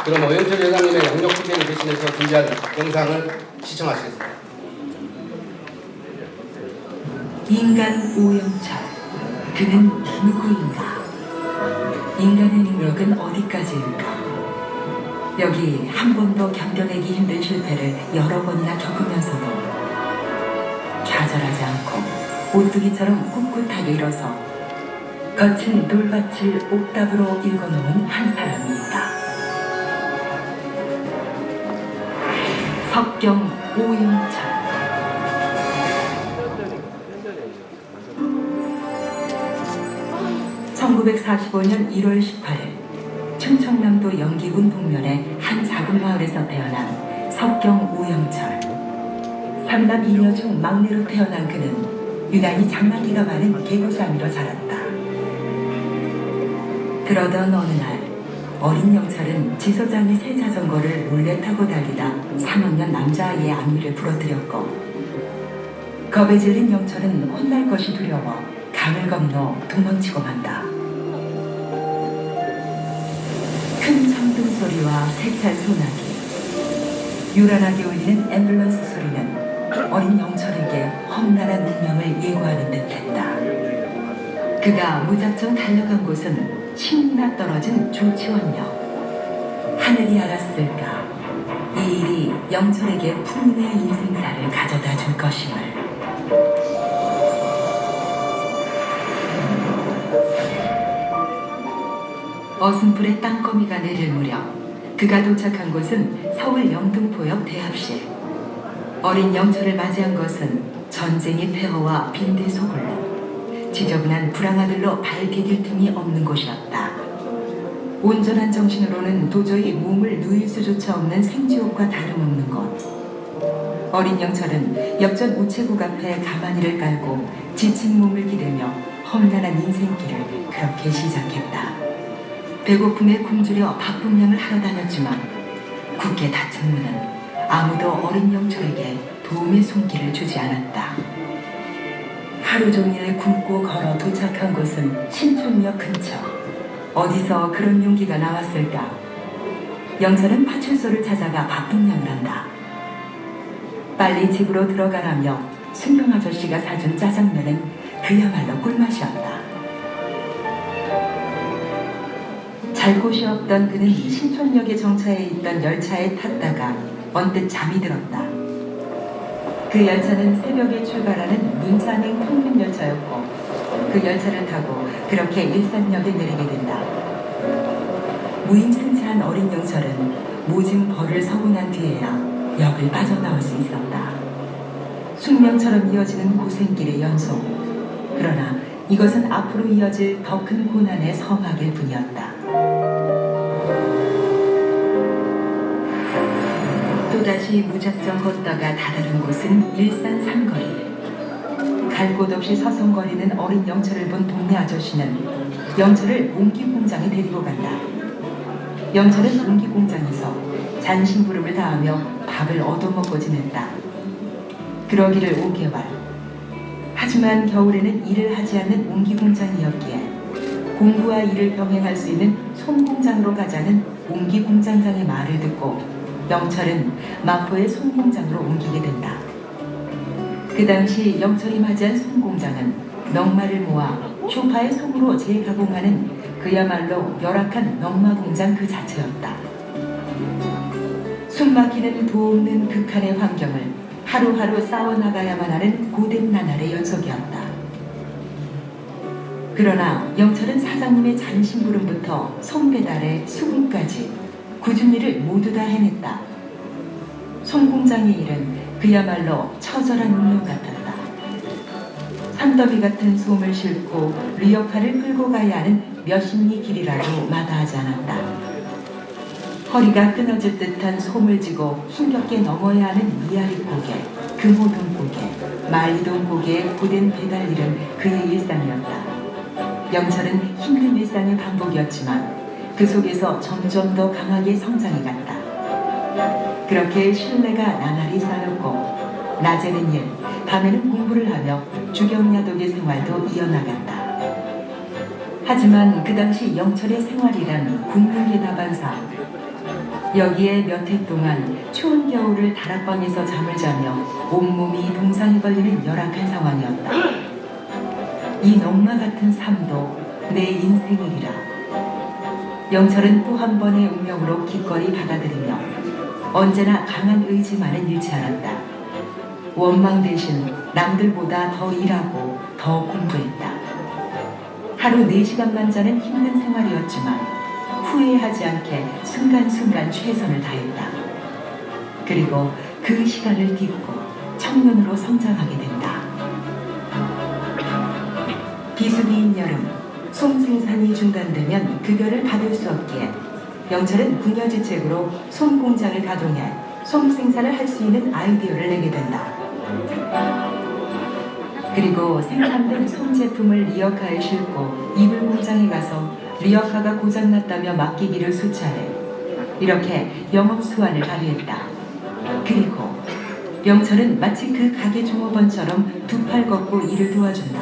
그럼 오영철 여사님의 양력 투쟁을 대신해서 준비한 영상을 시청하시겠습니다. 인간 오영철, 그는 누구인가? 인간의 능력은 어디까지일까? 여기 한 번도 견뎌내기 힘든 실패를 여러 번이나 겪으면서도 좌절하지 않고 오뚜기처럼 꿋꿋하게 일어서 거친 돌밭을 옥답으로 읽어놓은 한 사람이 있다. 석경 오영철. (1945년 1월 18일) 충청남도 영기군 북면의 한 작은 마을에서 태어난 석경 오영철. 3남 2녀 중 막내로 태어난 그는 유난히 장난기가 많은 개구장이로 자랐다. 그러던 어느 날 어린 영철은 지소장의 새 자전거를 몰래 타고 달리다 3학년 남자아이의 앞니를 부러뜨렸고, 겁에 질린 영철은 혼날 것이 두려워 강을 건너 도망치고 만다. 큰 천둥 소리와 세찬 소나기, 요란하게 울리는 앰뷸런스 소리는 어린 영철에게 험난한 운명을 예고하는 듯했다. 그가 무작정 달려간 곳은 10리나 떨어진 조치원역. 하늘이 알았을까? 이 일이 영철에게 풍운의 인생사를 가져다 줄 것임을. 어슴풀에 땅거미가 내릴 무렵 그가 도착한 곳은 서울 영등포역 대합실. 어린 영철을 맞이한 것은 전쟁의 폐허와 빈대 소굴로 지저분한 불황아들로 발 디딜 틈이 없는 곳이었다. 온전한 정신으로는 도저히 몸을 누일 수조차 없는 생지옥과 다름없는 곳. 어린 영철은 엽전 우체국 앞에 가마니를 깔고 지친 몸을 기대며 험난한 인생길을 그렇게 시작했다. 배고픔에 굶주려 밥분량을 하러 다녔지만 굳게 닫힌 문은 아무도 어린 영철에게 도움의 손길을 주지 않았다. 하루 종일 굶고 걸어 도착한 곳은 신촌역 근처. 어디서 그런 용기가 나왔을까? 영철은 파출소를 찾아가 밥분량을 한다. 빨리 집으로 들어가라며 순경 아저씨가 사준 짜장면은 그야말로 꿀맛이었다. 잘 곳이 없던 그는 신촌역에 정차해 있던 열차에 탔다가 언뜻 잠이 들었다. 그 열차는 새벽에 출발하는 문산행 평균 열차였고, 그 열차를 타고 그렇게 일산역에 내리게 된다. 무임승차한 어린 영철은 모진 벌을 서고 난 뒤에야 역을 빠져나올 수 있었다. 숙명처럼 이어지는 고생길의 연속. 그러나 이것은 앞으로 이어질 더 큰 고난의 서막일 뿐이었다. 또다시 무작정 걷다가 다다른 곳은 일산 삼거리. 갈 곳 없이 서성거리는 어린 영철을 본 동네 아저씨는 영철을 옹기공장에 데리고 간다. 영철은 옹기공장에서 잔심부름을 다하며 밥을 얻어먹고 지냈다. 그러기를 5개월. 하지만 겨울에는 일을 하지 않는 옹기공장이었기에 공부와 일을 병행할 수 있는 손공장으로 가자는 옹기공장장의 말을 듣고 영철은 마포의 손공장으로 옮기게 된다. 그 당시 영철이 맞이한 손공장은 넝마를 모아 쇼파의 손으로 재가공하는 그야말로 열악한 넝마공장 그 자체였다. 숨막히는 도 없는 극한의 환경을 하루하루 싸워나가야만 하는 고된 나날의 연속이었다. 그러나 영철은 사장님의 잔심부름부터 손배달에 수금까지 굳은 일을 모두 다 해냈다. 손공장의 일은 그야말로 처절한 운명 같았다. 산더미 같은 솜을 싣고 리어카를 끌고 가야 하는 몇십 리 길이라도 마다하지 않았다. 허리가 끊어질 듯한 솜을 지고 힘겹게 넘어야 하는 미아리 고개, 금호동 고개, 말리동 고개의 고된 배달 일은 그의 일상이었다. 영철은 힘든 일상의 반복이었지만 그 속에서 점점 더 강하게 성장해갔다. 그렇게 신뢰가 나날이 쌓였고 낮에는 일, 밤에는 공부를 하며 주경야독의 생활도 이어나갔다. 하지만 그 당시 영철의 생활이란 굶는 게 다반사. 여기에 몇 해 동안 추운 겨울을 다락방에서 잠을 자며 온몸이 동상에 걸리는 열악한 상황이었다. 이 넉마 같은 삶도 내 인생이리라. 영철은 또 한 번의 운명으로 기꺼이 받아들이며 언제나 강한 의지만은 잃지 않았다. 원망 대신 남들보다 더 일하고 더 공부했다. 하루 4시간만 자는 힘든 생활이었지만 후회하지 않게 순간순간 최선을 다했다. 그리고 그 시간을 딛고 청년으로 성장하게 된다. 비수기인 여름, 솜 생산이 중단되면 급여를 받을 수 없기에 영철은 궁여지책으로 솜 공장을 가동해 솜 생산을 할 수 있는 아이디어를 내게 된다. 그리고 생산된 솜 제품을 리어카에 싣고 이불 공장에 가서 리어카가 고장났다며 맡기기를 수차례. 이렇게 영업 수완을 발휘했다. 그리고 영철은 마치 그 가게 종업원처럼 두 팔 걷고 일을 도와준다.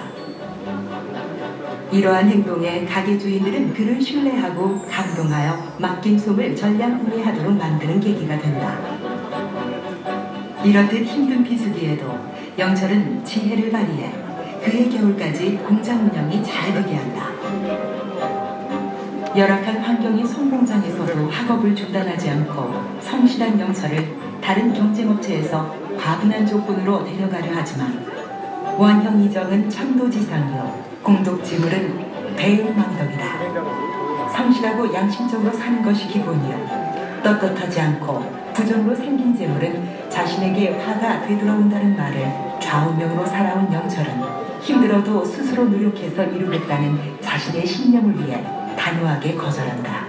이러한 행동에 가게 주인들은 그를 신뢰하고 감동하여 맡긴 솜을 전량 구매하도록 만드는 계기가 된다. 이렇듯 힘든 비수기에도 영철은 지혜를 발휘해 그해 겨울까지 공장 운영이 잘 되게 한다. 열악한 환경의 솜 공장에서도 학업을 중단하지 않고 성실한 영철을 다른 경쟁업체에서 과분한 조건으로 데려가려 하지만 원형 이정은 천도지상이요 공덕지물은 배은망덕이다. 성실하고 양심적으로 사는 것이 기본이요 떳떳하지 않고 부정으로 생긴 재물은 자신에게 화가 되돌아온다는 말을 좌우명으로 살아온 영철은 힘들어도 스스로 노력해서 이루겠다는 자신의 신념을 위해 단호하게 거절한다.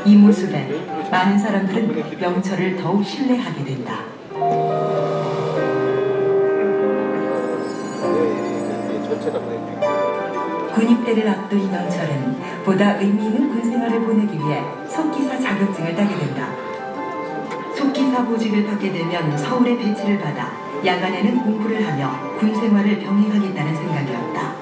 이 모습에 많은 사람들은 영철을 더욱 신뢰하게 된다. 군입대를 앞둔 영철은 보다 의미 있는 군생활을 보내기 위해 속기사 자격증을 따게 된다. 속기사 보직을 받게 되면 서울에 배치를 받아 야간에는 공부를 하며 군생활을 병행하겠다는 생각이었다.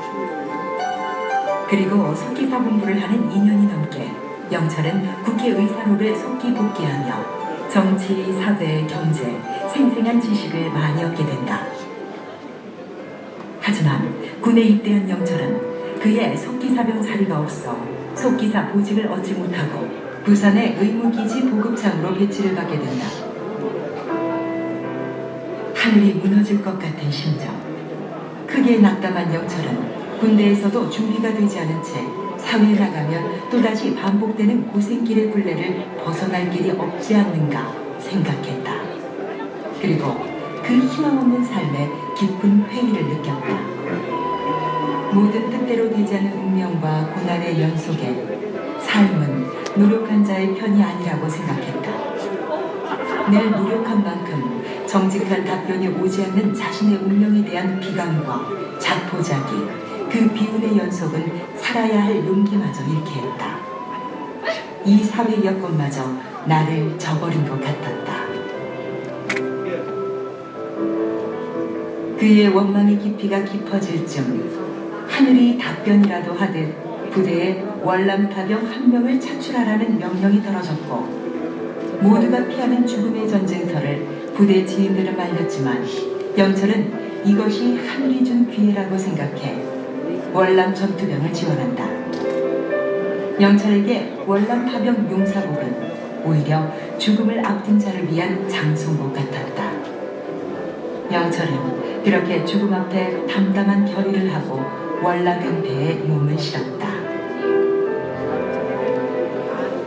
그리고 속기사 공부를 하는 2년이 넘게 영철은 국회의사로를 속기 복귀하며 정치, 사회, 경제, 생생한 지식을 많이 얻게 된다. 하지만 군에 입대한 영철은 그의 속기사병 자리가 없어 속기사 보직을 얻지 못하고 부산의 의무기지 보급장으로 배치를 받게 된다. 하늘이 무너질 것 같은 심정. 크게 낙담한 영철은 군대에서도 준비가 되지 않은 채 사회에 나가면 또다시 반복되는 고생길의 굴레를 벗어날 길이 없지 않는가 생각했다. 그리고 그 희망 없는 삶에 깊은 회의를 느꼈다. 모든 뜻대로 되지 않은 운명과 고난의 연속에 삶은 노력한 자의 편이 아니라고 생각했다. 늘 노력한 만큼 정직한 답변이 오지 않는 자신의 운명에 대한 비관과 자포자기, 그 비운의 연속은 살아야 할 용기마저 잃게 했다. 이 사회 여건마저 나를 저버린 것 같았다. 그의 원망의 깊이가 깊어질 쯤 하늘이 답변이라도 하듯 부대에 월남파병 1명을 차출하라는 명령이 떨어졌고 모두가 피하는 죽음의 전쟁터를 부대 지인들은 말렸지만 영철은 이것이 하늘이 준 기회라고 생각해 월남 전투병을 지원한다. 영철에게 월남파병 용사복은 오히려 죽음을 앞둔 자를 위한 장송복 같았다. 영철은 그렇게 죽음 앞에 담담한 결의를 하고 월남병폐에 몸을 실었다.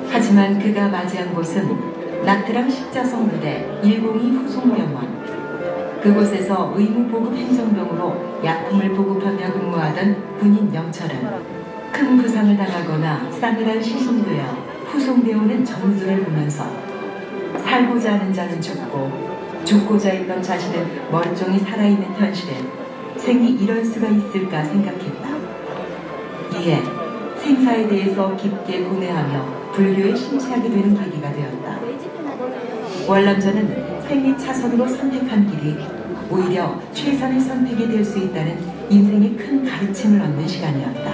하지만 그가 맞이한 곳은 나트랑 십자성 부대 102 후송병원. 그곳에서 의무보급 행정병으로 약품을 보급하며 근무하던 군인 영철은 큰 부상을 당하거나 싸늘한 시신되어 후송되어오는 전우들을 보면서 살고자 하는 자는 죽고자 했던 자신은 멀쩡히 살아있는 현실에 생이 이럴 수가 있을까 생각했다. 이에 생사에 대해서 깊게 고뇌하며 불교에 심취하게 되는 계기가 되었다. 월남전은 생리 차선으로 선택한 길이 오히려 최선의 선택이 될 수 있다는 인생의 큰 가르침을 얻는 시간이었다.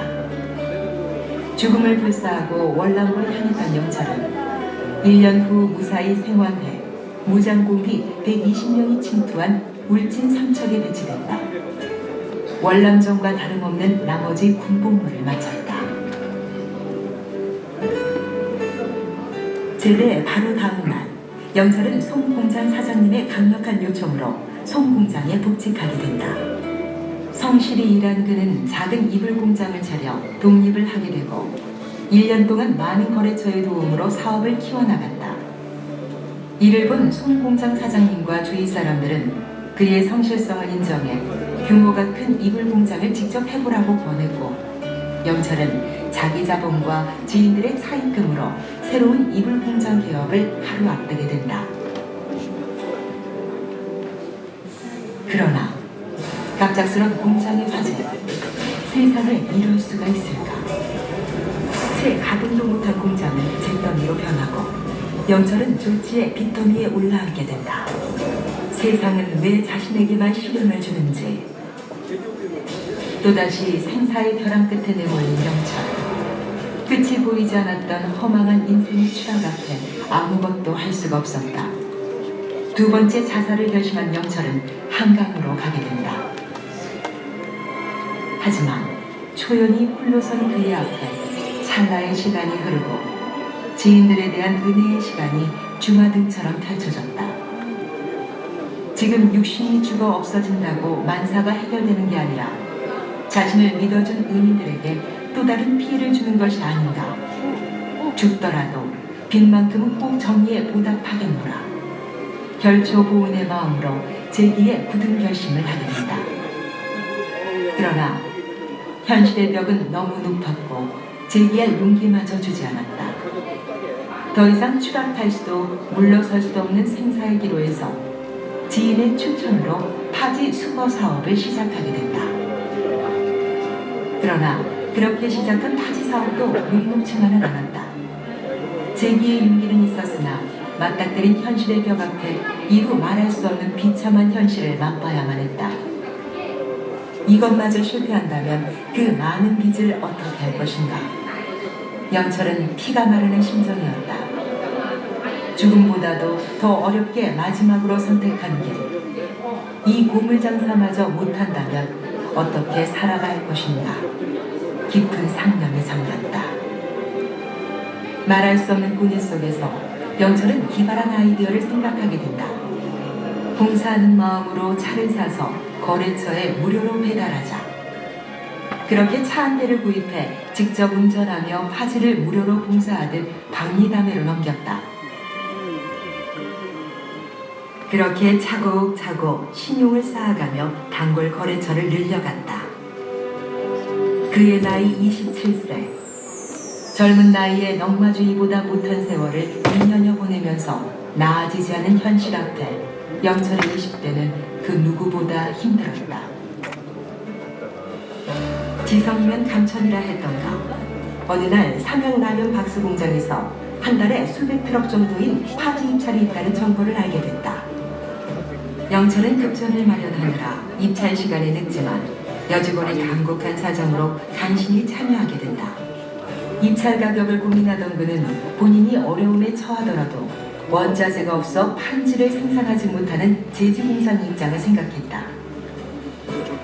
죽음을 불사하고 월남으로 향했던 영철은 1년 후 무사히 생환해 무장공비 120명이 침투한 울진 삼척에 배치됐다. 월남전과 다름없는 나머지 군복무를 마쳤다. 제대 바로 다음 날 영철은 송공장 사장님의 강력한 요청으로 송공장에 복직하게 된다. 성실히 일한 그는 작은 이불 공장을 차려 독립을 하게 되고 1년 동안 많은 거래처의 도움으로 사업을 키워나갔다. 이를 본 송공장 사장님과 주위 사람들은 그의 성실성을 인정해 규모가 큰 이불 공장을 직접 해보라고 권했고 영철은 자기 자본과 지인들의 차입금으로 새로운 이불 공장 개업을 하루 앞두게 된다. 그러나 갑작스런 공장의 화재, 세상을 이룰 수가 있을까? 채 가동도 못한 공장은 잿더미로 변하고 영철은 졸지에 빚더미에 올라앉게 된다. 세상은 왜 자신에게만 시련을 주는지. 또다시 생사의 벼랑 끝에 내몰린 영철. 끝이 보이지 않았던 허망한 인생의 추락 앞에 아무것도 할 수가 없었다. 두 번째 자살을 결심한 영철은 한강으로 가게 된다. 하지만 초연히 홀로 선 그의 앞에 찰나의 시간이 흐르고 지인들에 대한 은혜의 시간이 주마등처럼 펼쳐졌다. 지금 육신이 죽어 없어진다고 만사가 해결되는 게 아니라 자신을 믿어준 은인들에게 또 다른 피해를 주는 것이 아닌가. 죽더라도 빚만큼은 꼭 정의에 보답하겠노라. 결초고운의 마음으로 재기에 굳은 결심을 하게 된다. 그러나 현실의 벽은 너무 높았고 재기할 용기마저 주지 않았다. 더 이상 추락할 수도 물러설 수도 없는 생사의 기로에서 지인의 추천으로 파지 수거 사업을 시작하게 된다. 그러나 그렇게 시작한 파지 사업도 녹록치만은 않았다. 재기의 용기는 있었으나 맞닥뜨린 현실의 벽 앞에 이루 말할 수 없는 비참한 현실을 맛봐야만 했다. 이것마저 실패한다면 그 많은 빚을 어떻게 할 것인가. 영철은 피가 마르는 심정이었다. 죽음보다도 더 어렵게 마지막으로 선택한 길. 이 고물장사마저 못한다면 어떻게 살아갈 것인가. 깊은 상념에 잠겼다. 말할 수 없는 고뇌 속에서 영철은 기발한 아이디어를 생각하게 된다. 봉사하는 마음으로 차를 사서 거래처에 무료로 배달하자. 그렇게 차 한 대를 구입해 직접 운전하며 파지를 무료로 봉사하듯 박리담회로 넘겼다. 그렇게 차곡차곡 신용을 쌓아가며 단골 거래처를 늘려갔다. 그의 나이 27세. 젊은 나이에 넉마주의보다 못한 세월을 2년여 보내면서 나아지지 않은 현실 앞에 영철의 20대는 그 누구보다 힘들었다. 지성이면 감천이라 했던가. 어느 날 삼양라면 박스 공장에서 한 달에 수백 트럭 정도인 파지 입찰이 있다는 정보를 알게 됐다. 영철은 급전을 마련하느라 입찰 시간이 늦지만 여직원의 간곡한 사정으로 간신히 참여하게 된다. 입찰 가격을 고민하던 그는 본인이 어려움에 처하더라도 원자재가 없어 판지를 생산하지 못하는 제지공장의 입장을 생각했다.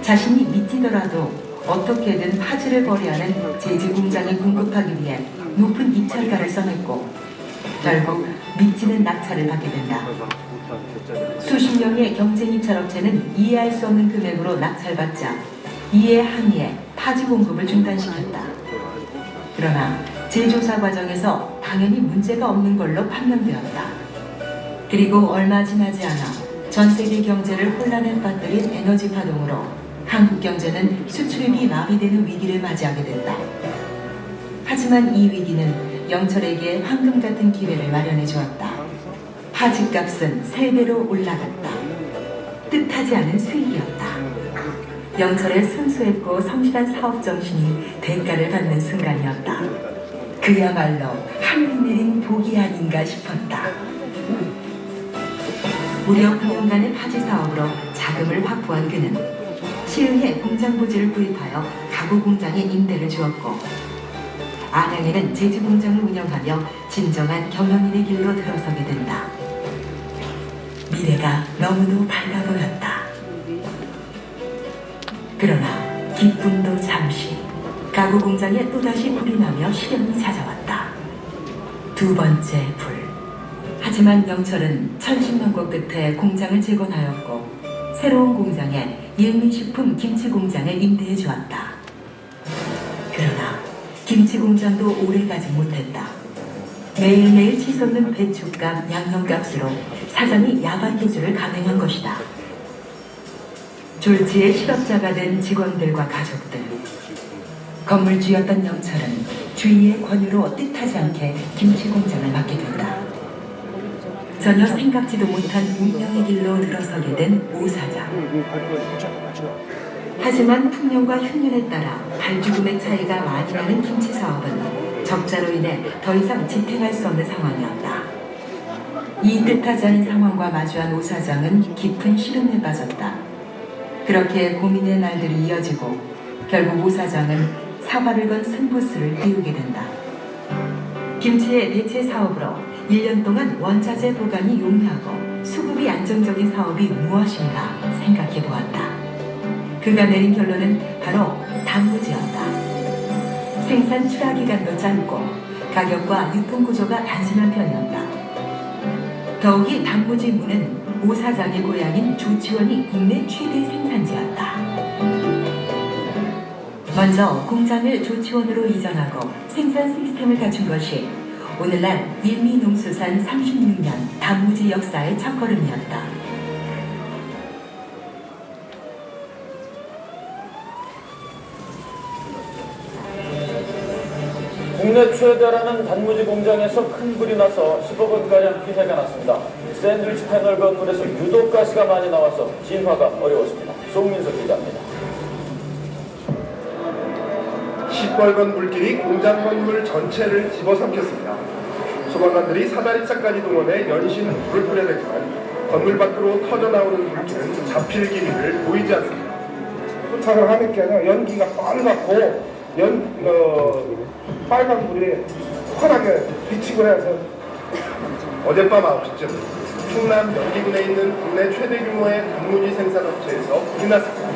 자신이 미치더라도 어떻게든 파지를 거래하는 제지공장에 공급하기 위해 높은 입찰가를 써냈고 결국 미치는 낙찰을 받게 된다. 수십 명의 경쟁 입찰업체는 이해할 수 없는 금액으로 낙찰받자 이에 항의해 파지 공급을 중단시켰다. 그러나 재조사 과정에서 당연히 문제가 없는 걸로 판명되었다. 그리고 얼마 지나지 않아 전 세계 경제를 혼란에 빠뜨린 에너지 파동으로 한국 경제는 수출입이 마비되는 위기를 맞이하게 됐다. 하지만 이 위기는 영철에게 황금 같은 기회를 마련해 주었다. 파지값은 3배로 올라갔다. 뜻하지 않은 수익이었다. 영철의 순수했고 성실한 사업 정신이 대가를 받는 순간이었다. 그야말로 하늘이 내린 복이 아닌가 싶었다. 무려 9년간의 파지 사업으로 자금을 확보한 그는 시흥에 공장 부지를 구입하여 가구 공장에 임대를 주었고 안양에는 제주 공장을 운영하며 진정한 경영인의 길로 들어서게 된다. 미래가 너무도 밝아 보였다. 그러나 기쁨도 잠시. 가구 공장에 또다시 불이 나며 시련이 찾아왔다. 두 번째 불. 하지만 영철은 천신만고 끝에 공장을 재건하였고 새로운 공장에 일민식품 김치공장을 임대해 주었다. 그러나 김치공장도 오래가지 못했다. 매일매일 치솟는 배춧값, 양념값으로 사장이 야반도주를 감행한 것이다. 졸지에 실업자가 된 직원들과 가족들. 건물주였던 영철은 주인의 권유로 뜻하지 않게 김치공장을 맡게 된다. 전혀 생각지도 못한 운명의 길로 들어서게 된 오 사장. 하지만 풍년과 흉년에 따라 발주금의 차이가 많이 나는 김치 사업은 적자로 인해 더 이상 지탱할 수 없는 상황이었다. 이 뜻하지 않은 상황과 마주한 오 사장은 깊은 시름에 빠졌다. 그렇게 고민의 날들이 이어지고 결국 오 사장은 사활을 건 승부수를 띄우게 된다. 김치의 대체 사업으로 1년 동안 원자재 보관이 용이하고 수급이 안정적인 사업이 무엇인가 생각해 보았다. 그가 내린 결론은 바로 단무지였다. 생산 출하 기간도 짧고 가격과 유통 구조가 단순한 편이었다. 더욱이 단무지 무는 오 사장의 고향인 조치원이 국내 최대 생산지였다. 먼저 공장을 조치원으로 이전하고 생산 시스템을 갖춘 것이 오늘날 일미농수산 36년 단무지 역사의 첫걸음이었다. 국내 최대라는 단무지 공장에서 큰 불이 나서 10억 원가량 피해가 났습니다. 샌드위치 패널 건물에서 유독 가스가 많이 나와서 진화가 어려웠습니다. 송민석 기자입니다. 시뻘건 불길이 공장 건물 전체를 집어삼켰습니다. 소방관들이 사다리차까지 동원해 연신 불을 뿌려댔지만 건물 밖으로 터져나오는 불길은 잡힐 기미를 보이지 않습니다. 포착을 하니까 연기가 빨갛고 빨간 불이 환하게 비치고 해서 어젯밤 9시쯤 충남 연기군에 있는 국내 최대 규모의 단무지 생산업체에서 불이 났습니다.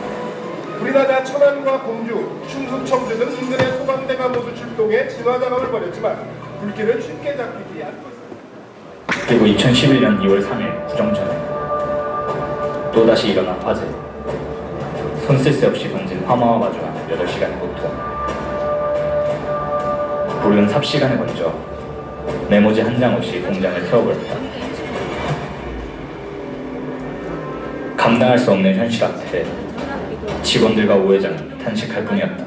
불이 나자 천안과 공주, 충북 청주 등 인근의 소방대가 모두 출동해 진화작업을 벌였지만 불길을 쉽게 잡히지 않고 있습니다. 그리고 2011년 2월 3일 구정 전에 또다시 일어난 화재. 손쓸 새 없이 던진 화마와 마주한 8시간의 고통. 불은 삽시간에 걸쳐 메모지 한 장 없이 공장을 태워버렸다. 감당할 수 없는 현실 앞에 직원들과 오 회장은 탄식할 뿐이었다.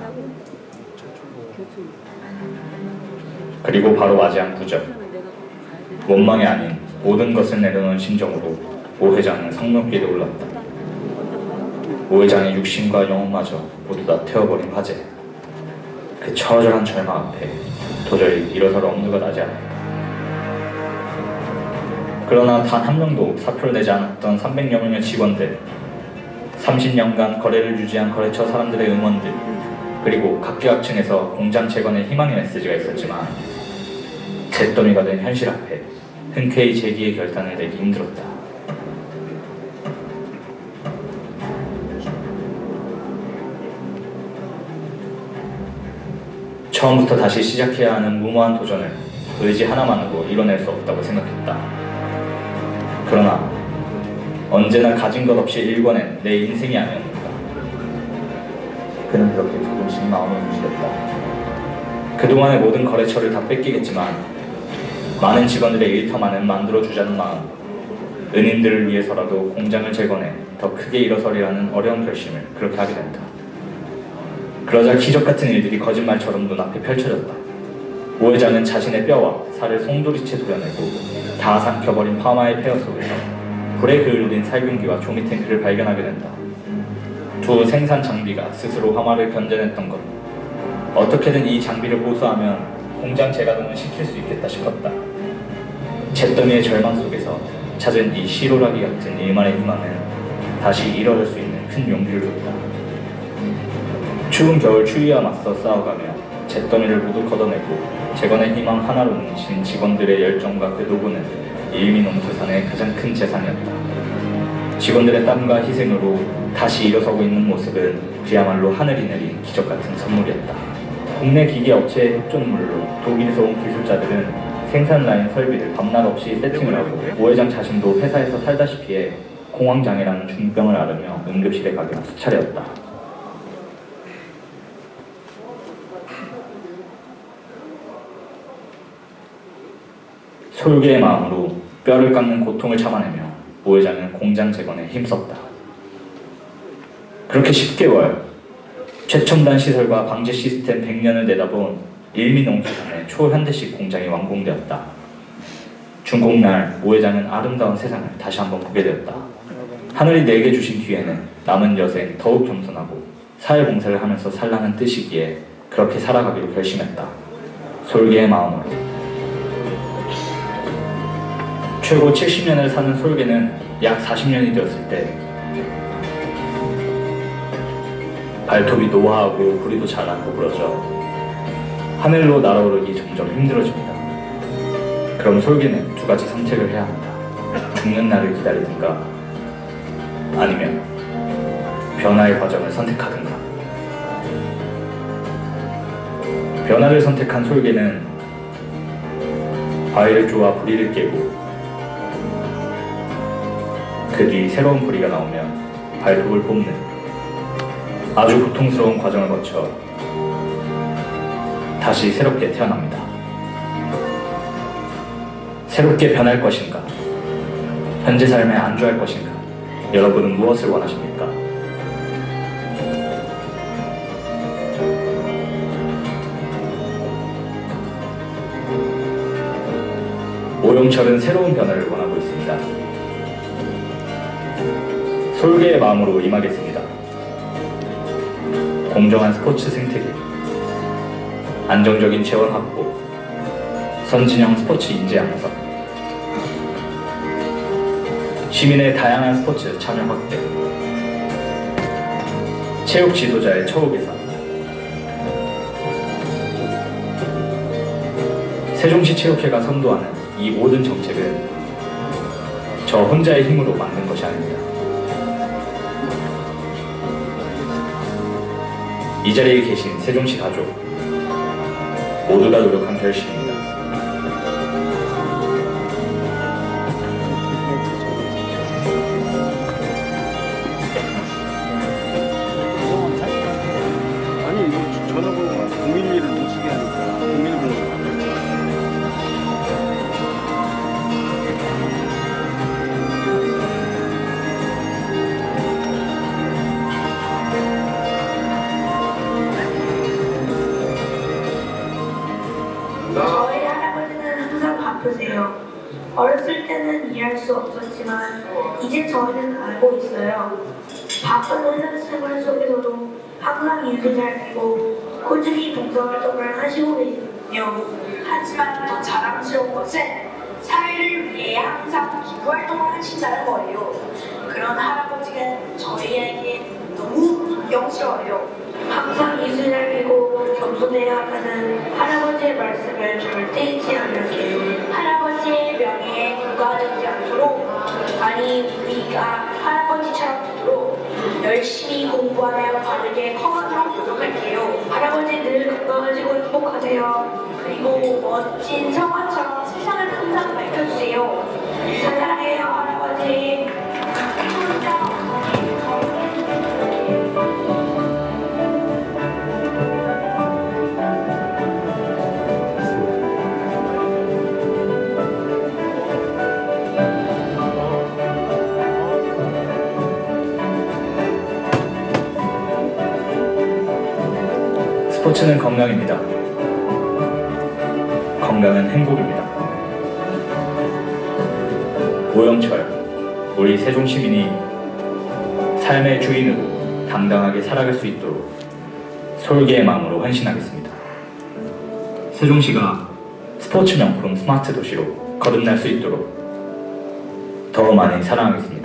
그리고 바로 맞이한 구정. 원망이 아닌 모든 것을 내려놓은 심정으로 오 회장은 성명길에 올랐다. 오 회장의 육신과 영혼마저 모두 다 태워버린 화재. 그 처절한 절망 앞에 도저히 일어설 엄두가 나지 않았다. 그러나 단 한 명도 사표를 내지 않았던 300여 명의 직원들, 30년간 거래를 유지한 거래처 사람들의 응원들, 그리고 각계각층에서 공장 재건의 희망의 메시지가 있었지만 잿더미가 된 현실 앞에 흔쾌히 재기의 결단을 내기 힘들었다. 처음부터 다시 시작해야 하는 무모한 도전을 의지 하나만으로 이뤄낼 수 없다고 생각했다. 그러나 언제나 가진 것 없이 일궈낸 내 인생이 아니었는가. 그는 그렇게 조금씩 마음을 움직였다. 그동안의 모든 거래처를 다 뺏기겠지만 많은 직원들의 일터만은 만들어주자는 마음, 은인들을 위해서라도 공장을 재건해 더 크게 일어서리라는 어려운 결심을 그렇게 하게 된다. 그러자 기적 같은 일들이 거짓말처럼 눈앞에 펼쳐졌다. 오 회장은 자신의 뼈와 살을 송두리째 도려내고 다 삼켜버린 파마의 폐허 속에서 불에 그을린 살균기와 종이 탱크를 발견하게 된다. 두 생산 장비가 스스로 화마를 견뎌냈던 것. 어떻게든 이 장비를 보수하면 공장 재가동을 시킬 수 있겠다 싶었다. 잿더미의 절망 속에서 찾은 이 시로라기 같은 일만의 희망은 다시 일어설 수 있는 큰 용기를 줬다. 추운 겨울 추위와 맞서 싸워가며 잿더미를 모두 걷어내고 재건의 희망 하나로 뭉친 직원들의 열정과 그 도구는 일미농수산의 가장 큰 재산이었다. 직원들의 땀과 희생으로 다시 일어서고 있는 모습은 그야말로 하늘이 내린 기적 같은 선물이었다. 국내 기계업체의 협조물로 독일에서 온 기술자들은 생산 라인 설비를 밤낮 없이 세팅을 하고 오 회장 자신도 회사에서 살다시피 해 공황장애라는 중병을 앓으며 응급실에 가기가 수차례였다. 솔개의 마음으로 뼈를 깎는 고통을 참아내며 오 회장은 공장 재건에 힘썼다. 그렇게 10개월 최첨단 시설과 방제 시스템 100년을 내다본 일미농수산의 초현대식 공장이 완공되었다. 준공날 오 회장은 아름다운 세상을 다시 한번 보게 되었다. 하늘이 내게 주신 뒤에는 남은 여생 더욱 겸손하고 사회봉사를 하면서 살라는 뜻이기에 그렇게 살아가기로 결심했다. 솔개의 마음으로. 최고 70년을 사는 솔개는 약 40년이 되었을 때 발톱이 노화하고 부리도 자라고 부러져 하늘로 날아오르기 점점 힘들어집니다. 그럼 솔개는 두 가지 선택을 해야 한다. 죽는 날을 기다리든가 아니면 변화의 과정을 선택하든가. 변화를 선택한 솔개는 바위를 쪼아 부리를 깨고 그 뒤 새로운 부리가 나오면 발톱을 뽑는 아주 고통스러운 과정을 거쳐 다시 새롭게 태어납니다. 새롭게 변할 것인가? 현재 삶에 안주할 것인가? 여러분은 무엇을 원하십니까? 오영철은 새로운 변화를 원하고 있습니다. 솔개의 마음으로 임하겠습니다. 공정한 스포츠 생태계, 안정적인 재원 확보, 선진형 스포츠 인재 양성, 시민의 다양한 스포츠 참여 확대, 체육 지도자의 처우 개선, 세종시 체육회가 선도하는 이 모든 정책은 저 혼자의 힘으로 만든 것이 아닙니다. 이 자리에 계신 세종시 가족 모두가 노력한 결실입니다. 아니 이거 전화번호가 국민일을 못 쓰게 하니까 국민번호가 안 돼. 저희 할아버지는 항상 바쁘세요. 어렸을 때는 이해할 수 없었지만 이제 저희는 알고 있어요. 바쁜 회사 생활 속에서도 항상 일을 잘 피고 꾸준히 봉사활동을 하시고 계시거든요. 하지만 더 자랑스러운 것은 사회를 위해 항상 기부활동을 하신다는 거예요. 그런 할아버지는 저희에게 너무 존경스러워요. 항상 일을 잘 피고 겸손해야 한다는 할아버지의 말씀을 절대 잊지 않을게요. 할아버지의 명예에 부과되지 않도록, 아니 우리가 할아버지처럼 되도록 열심히 공부하며 바르게 커가도록 노력할게요. 할아버지 늘 건강하시고 행복하세요. 그리고 멋진 성화처럼 세상을 항상 밝혀주세요. 사랑해요 할아버지. 스포츠는 건강입니다. 건강은 행복입니다. 오영철, 우리 세종 시민이 삶의 주인으로 당당하게 살아갈 수 있도록 솔개의 마음으로 헌신하겠습니다. 세종시가 스포츠 명품 스마트 도시로 거듭날 수 있도록 더 많이 사랑하겠습니다.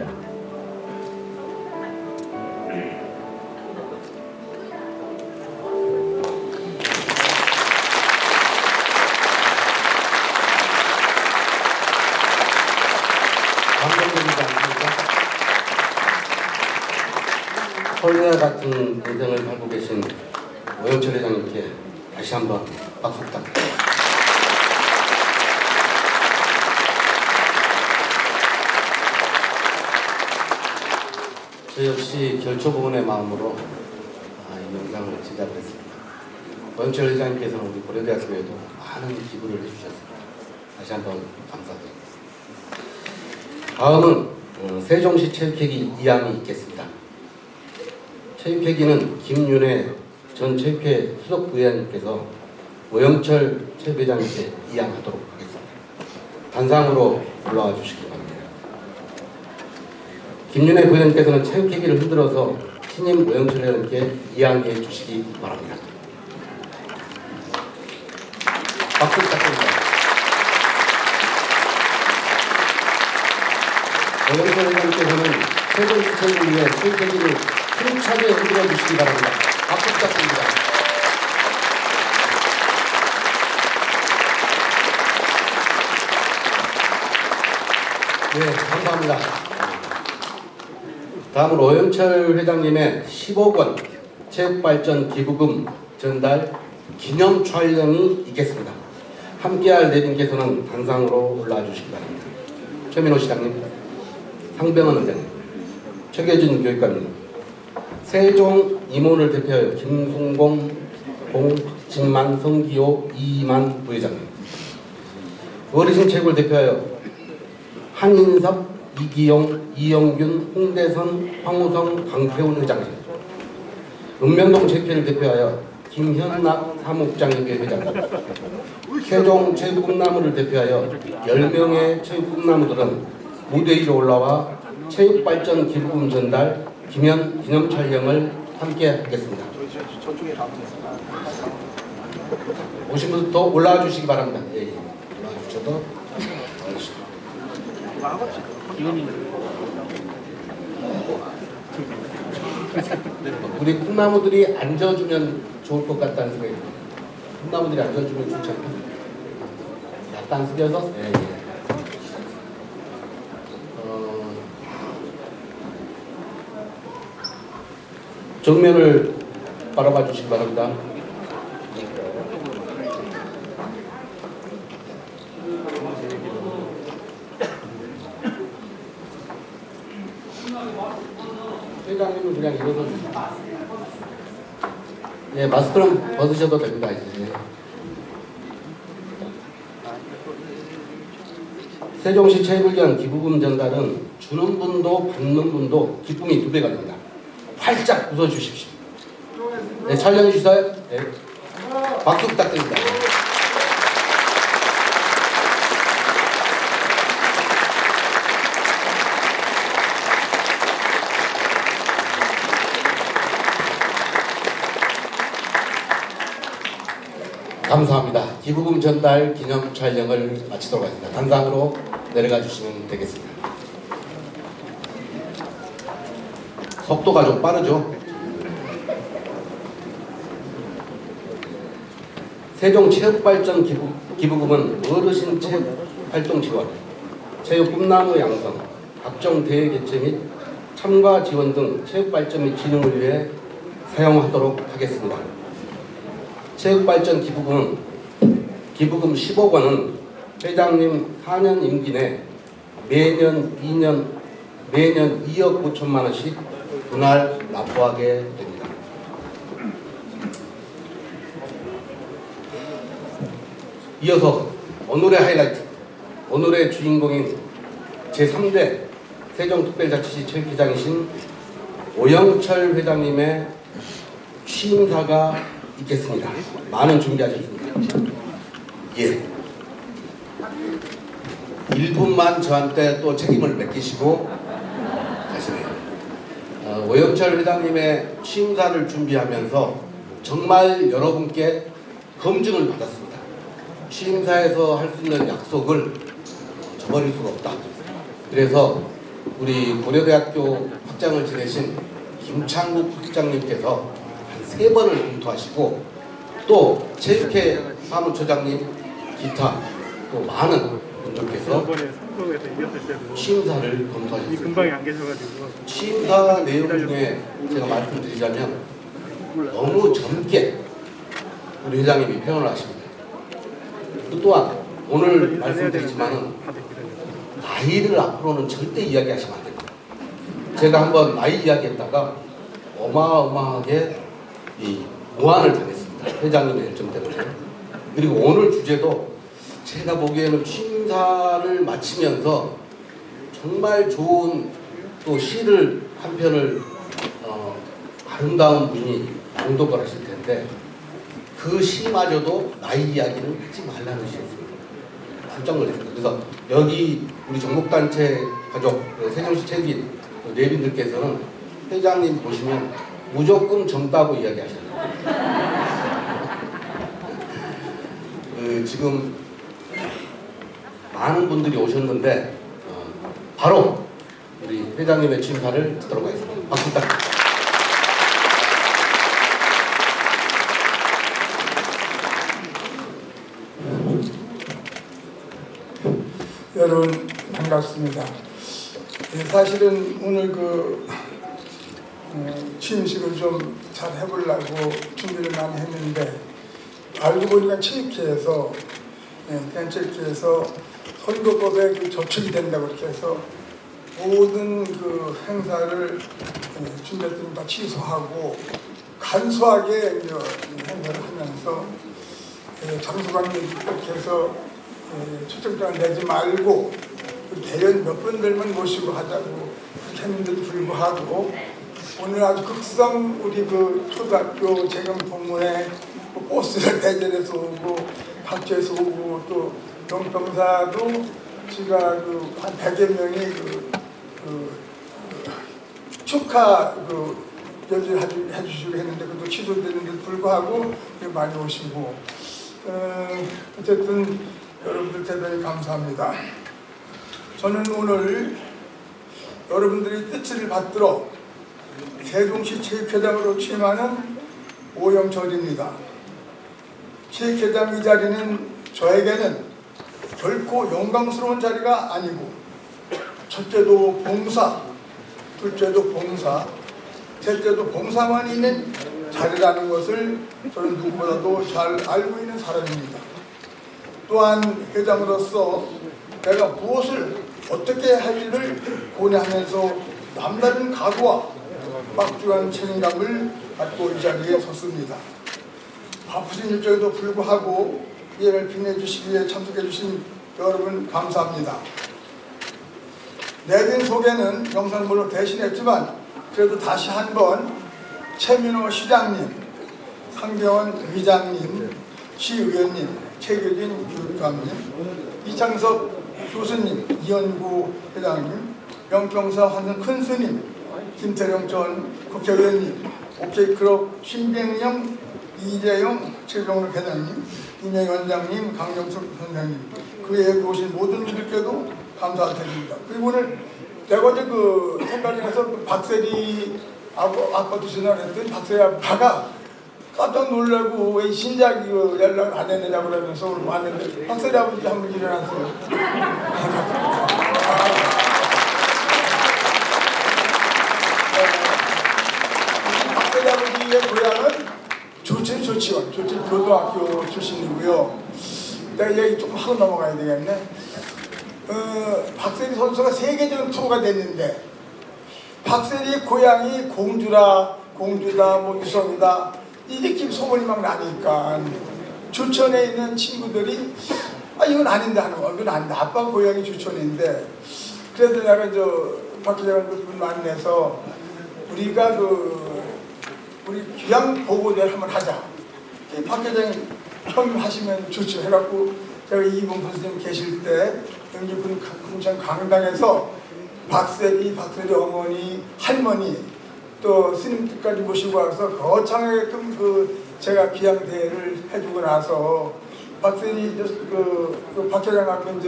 감동적이지 않습니까? 헐레와 같은 인생을 살고 계신 오영철 회장님께 다시 한번 박수 부탁드립니다. 저 역시 결초부원의 마음으로 이 영상을 제작했습니다. 오영철 회장님께서는 우리 고려대학교에도 많은 기부를 해주셨습니다. 다시 한번 감사드립니다. 다음은 세종시 체육회기 이양이 있겠습니다. 체육회기는 김윤혜 전 체육회 수석 부회장님께서 오영철 체육회장님께 이양하도록 하겠습니다. 단상으로 올라와 주시기 바랍니다. 김윤혜 부회장님께서는 체육회기를 흔들어서 신임 오영철 회장님께 이양해 주시기 바랍니다. 박수 부탁드립니다. 오영철 회장님께서는 세종시 체육을 위해 체육회기를 힘차게 흔들어 주시기 바랍니다. 박수 부탁드립니다. 네, 감사합니다. 다음으로 오영철 회장님의 10억 원 체육발전 기부금 전달 기념 촬영이 있겠습니다. 함께할 내빈께서는 단상으로 올라와 주시기 바랍니다. 최민호 시장님, 상병헌 의장님, 최계준 교육감님, 세종 임원을 대표하여 김송공, 봉진만, 성기호, 이만 부회장님, 어르신 체육을 대표하여 한인섭, 이기용, 이영균, 홍대선, 황우성, 강태훈 회장님, 읍면동 체육회를 대표하여 김현락 사무국장협회 회장님, 세종 체육꿈나무를 대표하여 10명의 체육꿈나무들은 무대 위로 올라와 체육발전 기부금 전달 기념 촬영을 함께 하겠습니다. 오신 분부터 올라와 주시기 바랍니다. 예, 예. 올라와 주셔도 우리 꿈나무들이 앉아주면 좋을 것 같다는 생각이 듭니다. 꿈나무들이 앉아주면 좋지 않겠습니까? 약간 숙여서 예, 예. 정면을 바라봐 주시기 바랍니다. 회장님은 그냥 이거는 네, 마스크는 벗으셔도 됩니다. 이제. 세종시 체육을 위한 기부금 전달은 주는 분도 받는 분도 기쁨이 2배가 됩니다. 활짝 웃어주십시오. 네, 촬영해 주세요. 네. 박수 부탁드립니다. 감사합니다. 기부금 전달 기념 촬영을 마치도록 하겠습니다. 단상으로 내려가 주시면 되겠습니다. 속도가 좀 빠르죠? 세종 체육발전 기부금은 어르신 체육활동 지원, 체육 꿈나무 양성, 각종 대회 개최 및 참가 지원 등 체육발전 및 진흥을 위해 사용하도록 하겠습니다. 체육발전 기부금은 기부금 10억 원은 회장님 4년 임기 내 매년 2억 5천만 원씩 분할 납부하게 됩니다. 이어서 오늘의 하이라이트, 오늘의 주인공인 제3대 세종특별자치시 체육회장이신 오영철 회장님의 취임사가 있겠습니다. 많은 준비하셨습니다. 예. 1분만 저한테 또 책임을 맡기시고 가시네요. 오영철 회장님의 취임사를 준비하면서 정말 여러분께 검증을 받았습니다. 취임사에서 할 수 있는 약속을 저버릴 수가 없다. 그래서 우리 고려대학교 학장을 지내신 김창국 학장님께서 한 3번을 검토하시고 또 체육회 사무처장님 기타 또 많은 분들께서 이번에 선거에서 이겼을 때도 취임사를 이 검토하셨습니다. 근방에 안 계셔가지고 취임사 내용 중에 제가 말씀드리자면 너무 젊게 우리 회장님이 표현을 하십니다. 또 또한 오늘 말씀드리지만은 나이를 앞으로는 절대 이야기하시면 안 됩니다. 제가 한번 나이 이야기했다가 어마어마하게 이 무안을 당했습니다. 회장님의 일정 때문에. 그리고 오늘 주제도 제가 보기에는 취임사를 마치면서 정말 좋은 또 시를 한 편을 아름다운 분이 봉독을 하실 텐데 그 시마저도 나이 이야기는 하지 말라는 시였습니다. 깜짝 놀랐습니다. 그래서 여기 우리 종목단체 가족 세종시 책임 내빈들께서는 회장님 보시면 무조건 젊다고 이야기하셨어요. 지금 많은 분들이 오셨는데 바로 우리 회장님의 취임사를 듣도록 하겠습니다. 박수 부탁드립니다. 여러분 반갑습니다. 사실은 오늘 취임식을 좀 잘 해보려고 준비를 많이 했는데 알고 보니까 체육회에서 선거법에 저촉이 된다고 이렇게 해서 모든 행사를 준비했던 다 취소하고 간소하게 행사를 하면서 장소관리께서 초청장을 내지 말고 대연 몇 분들만 모시고 하자고 그렇게 했는데도 불구하고 오늘 아주 극성 우리 초등학교 재경 본문에 버스를 대전에서 오고 박주에서 오고 또 영평사도 제가 한 100여 명이 축하 연주를 해주시고 했는데 그것도 취소되는데도 불구하고 많이 오시고 어쨌든 여러분들 대단히 감사합니다. 저는 오늘 여러분들이 뜻을 받들어 세종시 체육회장으로 취임하는 오영철입니다. 체육회장 이 자리는 저에게는 결코 영광스러운 자리가 아니고 첫째도 봉사, 둘째도 봉사, 셋째도 봉사만 있는 자리라는 것을 저는 누구보다도 잘 알고 있는 사람입니다. 또한 회장으로서 내가 무엇을 어떻게 할지를 고뇌하면서 남다른 각오와 막중한 책임감을 갖고 이 자리에 섰습니다. 바쁘신 일정에도 불구하고 이해를 빛내주시기에 참석해주신 여러분 감사합니다. 내빈 소개는 영상물로 대신했지만 그래도 다시 한번 최민호 시장님, 상병원 의장님, 시의원님, 최규진 교육감님, 이창섭 교수님, 이현구 회장님, 영평사 환승 큰스님, 김태령 전 국회의원님, 옥제이클럽 신병영, 이재용 최종록 회장님, 이명 원장님, 강영숙 선생님, 그 외에 오신 모든 분들께도 감사드립니다. 그리고 오늘 내가 어제 생각이 나서 박세리 아빠도 전화를 했더니 박세리 아빠가 깜짝 놀라고 왜 신작이 연락 안 했느냐고 그러면서 오늘 왔는데 박세리 아버지 한번 일어나세요. 박세리 아버지의 고향은 조천 조치원, 조천 고등학교 출신이고요. 내가 얘기 조금 하고 넘어가야 되겠네. 박세리 선수가 세계적인 프로가 됐는데 박세리의 고향이 공주다 뭐 유성이다 이 느낌 소문이 막 나니까 주천에 있는 친구들이 이건 아닌데 하는 거야. 이건 아닌데 아빠 고향이 주천인데 그래도 내가 박 회장을 분 만나서 우리가 우리 귀향 보고대를 한번 하자. 박 회장이 협의하시면 좋죠 해갖고 제가 이봉 선생님 계실 때 여기 군청 강당에서 박세리 어머니, 할머니 또 스님들까지 모시고 와서 거창하게끔 제가 귀향 대회를 해주고 나서 박세리 박 회장하고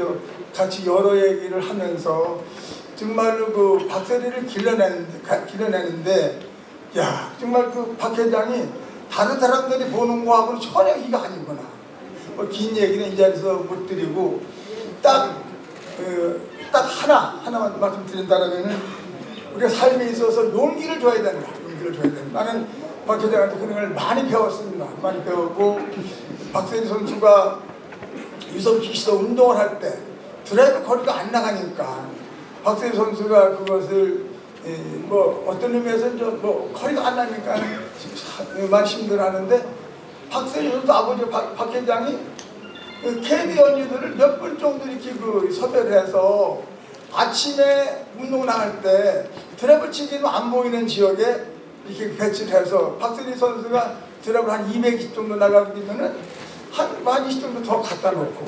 같이 여러 얘기를 하면서 정말로 박세리를 길러내는데 야 정말 박 회장이 다른 사람들이 보는 거하고는 전혀 이가 아니구나. 긴 얘기는 이 자리에서 못 드리고 딱 딱 하나만 말씀드린다면은 우리가 삶에 있어서 용기를 줘야 된다. 용기를 줘야 된다. 나는 박 회장한테 그런 걸 많이 배웠습니다. 많이 배웠고 박세리 선수가 유성식 씨도 운동을 할 때 드라이브 거리가 안 나가니까 박세리 선수가 그것을 뭐 어떤 의미에서 뭐 거리가 안 나니까 많이 힘들어하는데 박세리 선수 아버지 박 회장이 캐디 언니들을 몇 분 정도 이렇게 섭외를 해서 아침에 운동 나갈 때 드라이브 치기는 안 보이는 지역에 이렇게 배치를 해서 박세리 선수가 드라이브를 한 220 정도 나가면은 한 20 정도 더 갖다 놓고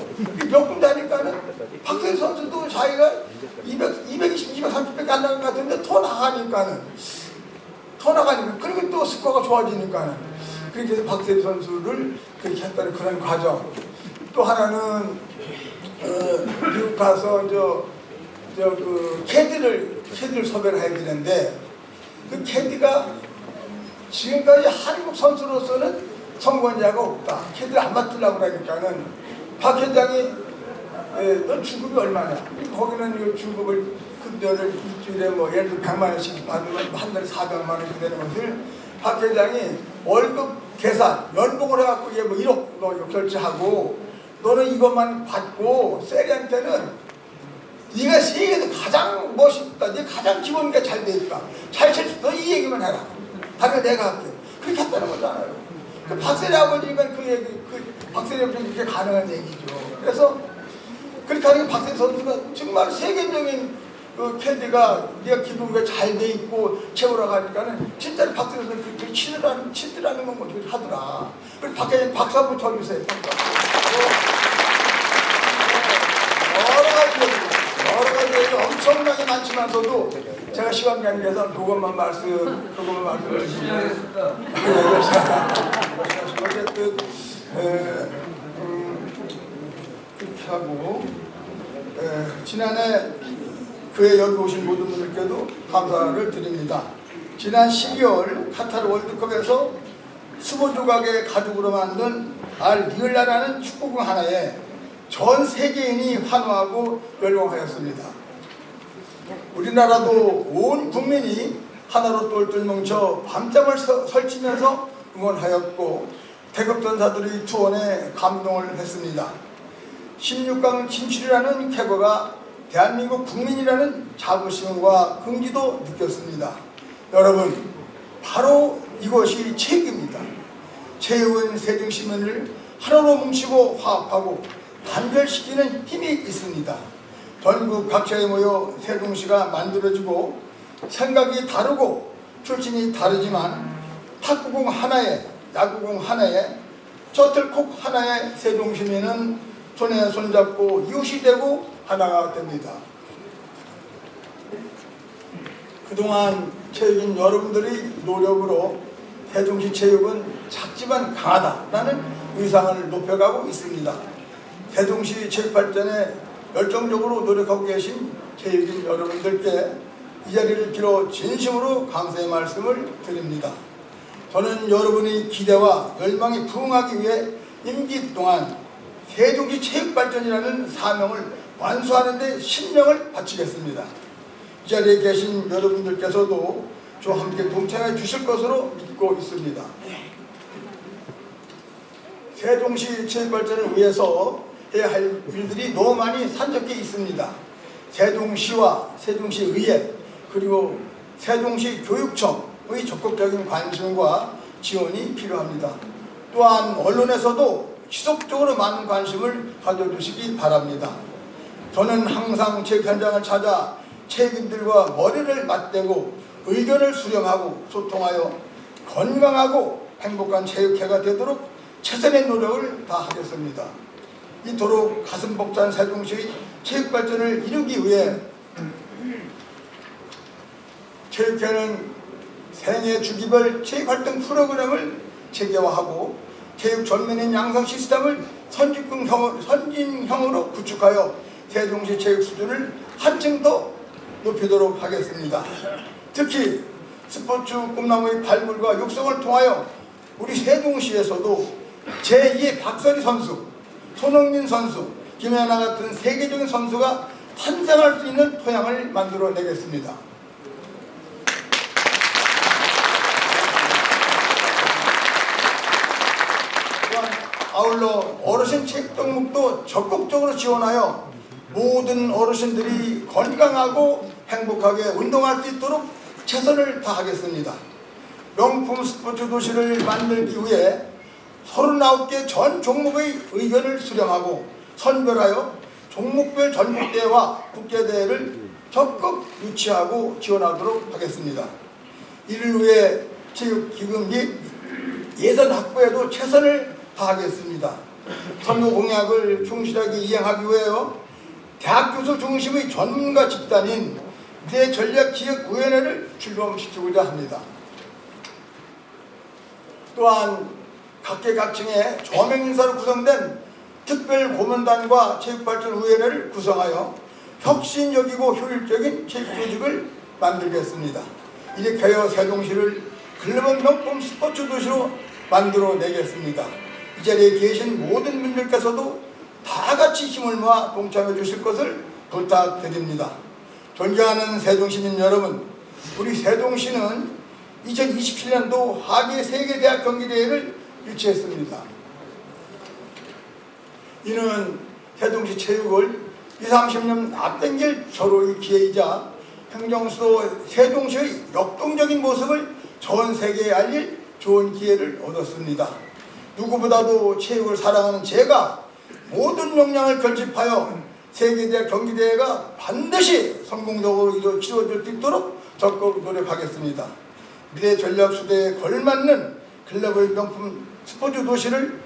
몇 분 다니까는 박세리 선수도 자기가 220, 230밖에 안 나간 것 같은데 더 나가니까 그리고 또 스코어가 좋아지니까는 그렇게 해서 박세리 선수를 그렇게 했다는 그런 과정. 또 하나는 미국 가서 그 캐디를 섭외를 해야 되는데 그 캐디가 지금까지 한국 선수로서는 성공자가 없다. 캐디를 안 맡으려고 그러니까는 박 회장이 너 주급이 얼마냐? 거기는 주급을 급여를 일주일에 뭐 예를 들어 100만 원씩 받으면 한 달에 400만 원씩 되는 것을 박 회장이 월급 계산 연봉을 해갖고 뭐 1억 너 결제하고 너는 이것만 받고 세리한테는 네가 세계에서 가장 멋있다. 네가 가장 기본기가 잘 돼 있다. 잘 칠 수 있다. 이 얘기만 해라. 다음에 내가 할게. 그렇게 했다는 거잖아요. 그 박세리 아버지가 박세리 아버지가 그렇게 가능한 얘기죠. 그래서 그렇게 하니까 박세리 선수가 정말 세계적인 그 캐디가 네가 기본기가 잘 돼 있고 채우라고 하니까는 진짜로 박세리 선수가 그렇게 치더라는 건 어떻게 하더라. 그래서 박수 한번 쳐주세요. 여러 가지 얘기 엄청나게 많지만서도 제가 시간 관계에서 그것만 말씀드리시고 어쨌든 그렇게 하고 지난해 그에 여기 오신 모든 분들께도 감사를 드립니다. 지난 12월 카타르 월드컵에서 25조각의 가죽으로 만든 리을라라는 축구공 하나에 전 세계인이 환호하고 열광하였습니다. 우리나라도 온 국민이 하나로 똘똘 뭉쳐 밤잠을 설치면서 응원하였고 태극전사들의 투혼에 감동을 했습니다. 16강 진출이라는 쾌거가 대한민국 국민이라는 자부심과 긍지도 느꼈습니다. 여러분, 바로 이것이 체육입니다. 체육은 세종시민을 하나로 뭉치고 화합하고 단결시키는 힘이 있습니다. 전국 각처에 모여 세종시가 만들어지고 생각이 다르고 출신이 다르지만 탁구공 하나에 야구공 하나에 셔틀콕 하나에 세종시민은 손에 손잡고 이웃이 되고 하나가 됩니다. 그동안 체육인 여러분들의 노력으로 세종시 체육은 작지만 강하다라는 의상을 높여가고 있습니다. 세종시 체육 발전에 열정적으로 노력하고 계신 체육인 여러분들께 이 자리를 빌어 진심으로 감사의 말씀을 드립니다. 저는 여러분의 기대와 열망에 부응하기 위해 임기 동안 세종시 체육 발전이라는 사명을 완수하는 데 신명을 바치겠습니다. 이 자리에 계신 여러분들께서도 저와 함께 동참해 주실 것으로 믿고 있습니다. 세종시 체육 발전을 위해서 해야 할 일들이 너무 많이 산적해 있습니다. 세종시와 세종시의회 그리고 세종시 교육청의 적극적인 관심과 지원이 필요합니다. 또한 언론에서도 지속적으로 많은 관심을 가져주시기 바랍니다. 저는 항상 체육 현장을 찾아 체육인들과 머리를 맞대고 의견을 수렴하고 소통하여 건강하고 행복한 체육회가 되도록 최선의 노력을 다하겠습니다. 이토록 가슴 벅찬 세종시의 체육 발전을 이루기 위해 체육회는 생애 주기별 체육활동 프로그램을 체계화하고 체육 전면인 양성 시스템을 선진형으로 구축하여 세종시 체육 수준을 한층 더 높이도록 하겠습니다. 특히 스포츠 꿈나무의 발굴과 육성을 통하여 우리 세종시에서도 제2의 박서리 선수, 손흥민 선수, 김연아 같은 세계적인 선수가 환생할 수 있는 토양을 만들어내겠습니다. 또한 아울러 어르신 책 등록도 적극적으로 지원하여 모든 어르신들이 건강하고 행복하게 운동할 수 있도록 최선을 다하겠습니다. 명품 스포츠 도시를 만들기 위해 39개 전 종목의 의견을 수렴하고 선별하여 종목별 전국대회와 국제대회를 적극 유치하고 지원하도록 하겠습니다. 이를 위해 체육기금 및 예산 확보에도 최선을 다하겠습니다. 선거 공약을 충실하게 이행하기 위하여 대학 교수 중심의 전문가 집단인 미래전략기획위원회를 출범시키고자 합니다. 또한 각계각층의 조명인사로 구성된 특별고문단과 체육발전위원회를 구성하여 혁신적이고 효율적인 체육조직을 만들겠습니다. 이렇게 하여 세종시를 글로벌 명품 스포츠 도시로 만들어내겠습니다. 이 자리에 계신 모든 분들께서도 다 같이 힘을 모아 동참해 주실 것을 부탁드립니다. 존경하는 세종시민 여러분, 우리 세종시는 2027년도 하계 세계대학 경기대회를 유치했습니다. 이는 세종시 체육을 20, 30년 앞당길 절호의 기회이자 행정수도 세종시의 역동적인 모습을 전 세계에 알릴 좋은 기회를 얻었습니다. 누구보다도 체육을 사랑하는 제가 모든 역량을 결집하여 세계대학 경기대회가 반드시 성공적으로 치러질 수 있도록 적극 노력하겠습니다. 미래 전략 수대에 걸맞는 글로벌 명품 스포츠 도시를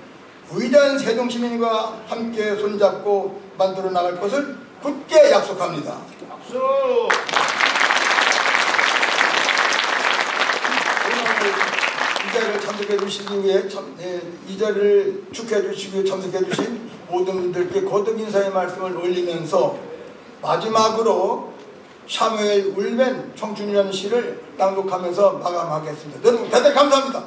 위대한 세종시민과 함께 손잡고 만들어 나갈 것을 굳게 약속합니다. 박수! 이 자리를 참석해 주시기 위해 이 자리를 축하해 주시기 위해 참석해 주신 모든 분들께 거듭 인사의 말씀을 올리면서 마지막으로 샤무엘 울벤 청춘이라는 시를 낭독하면서 마감하겠습니다. 여러분 대단히 감사합니다.